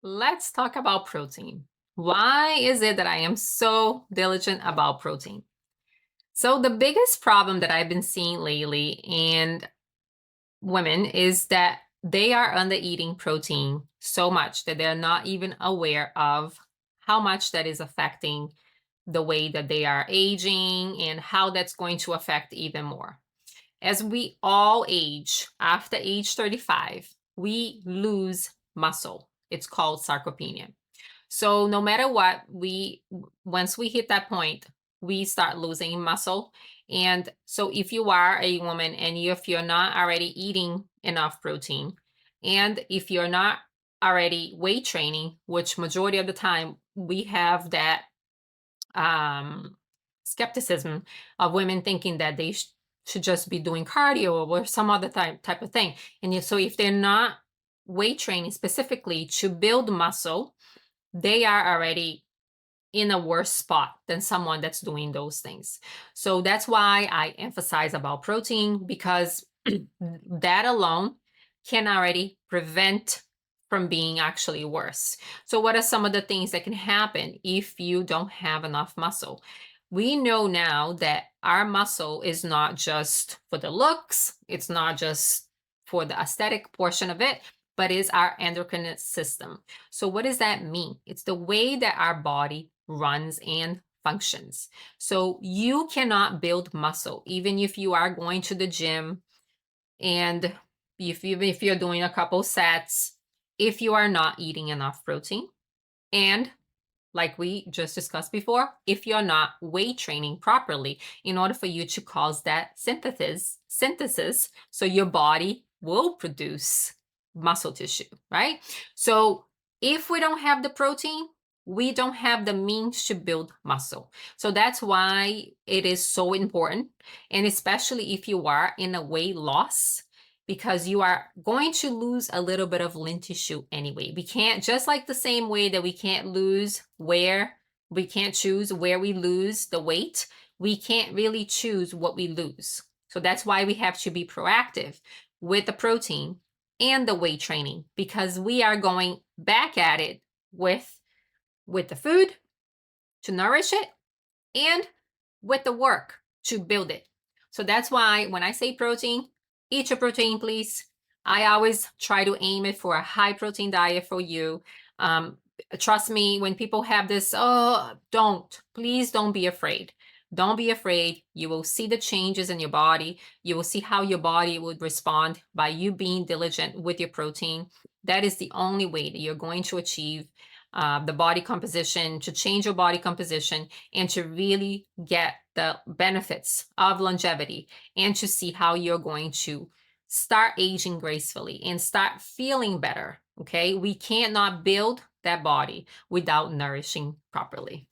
Let's talk about protein. Why is it that I am so diligent about protein? So, the biggest problem that I've been seeing lately in women is that they are under eating protein so much that they're not even aware of how much that is affecting the way that they are aging and how that's going to affect even more. As we all age, after age 35, we lose muscle. It's called sarcopenia. So no matter what, once we hit that point, we start losing muscle. And so if you are a woman and if you're not already eating enough protein, and if you're not already weight training, which majority of the time we have that um, skepticism of women thinking that they should just be doing cardio or some other type of thing. And so if they're not weight training specifically to build muscle, they are already in a worse spot than someone that's doing those things. So that's why I emphasize about protein, because that alone can already prevent from being actually worse. So what are some of the things that can happen if you don't have enough muscle? We know now that our muscle is not just for the looks, it's not just for the aesthetic portion of it, but is our endocrine system. So what does that mean? It's the way that our body runs and functions. So you cannot build muscle even if you are going to the gym, and if you're doing a couple sets, if you are not eating enough protein, and like we just discussed before, if you're not weight training properly in order for you to cause that synthesis so your body will produce muscle tissue, right? So if we don't have the protein, we don't have the means to build muscle. So that's why it is so important. And especially if you are in a weight loss, because you are going to lose a little bit of lean tissue anyway. We can't, just like the same way that we can't we can't choose where we lose the weight, we can't really choose what we lose. So that's why we have to be proactive with the protein and the weight training, because we are going back at it with the food to nourish it and with the work to build it. So that's why when I say protein, eat your protein, please. I always try to aim it for a high protein diet for you. Um, Trust me, when people have this, oh, please don't be afraid. Don't be afraid. You will see the changes in your body. You will see how your body would respond by you being diligent with your protein. That is the only way that you're going to achieve the body composition, to change your body composition, and to really get the benefits of longevity, and to see how you're going to start aging gracefully and start feeling better. Okay, we cannot build that body without nourishing properly.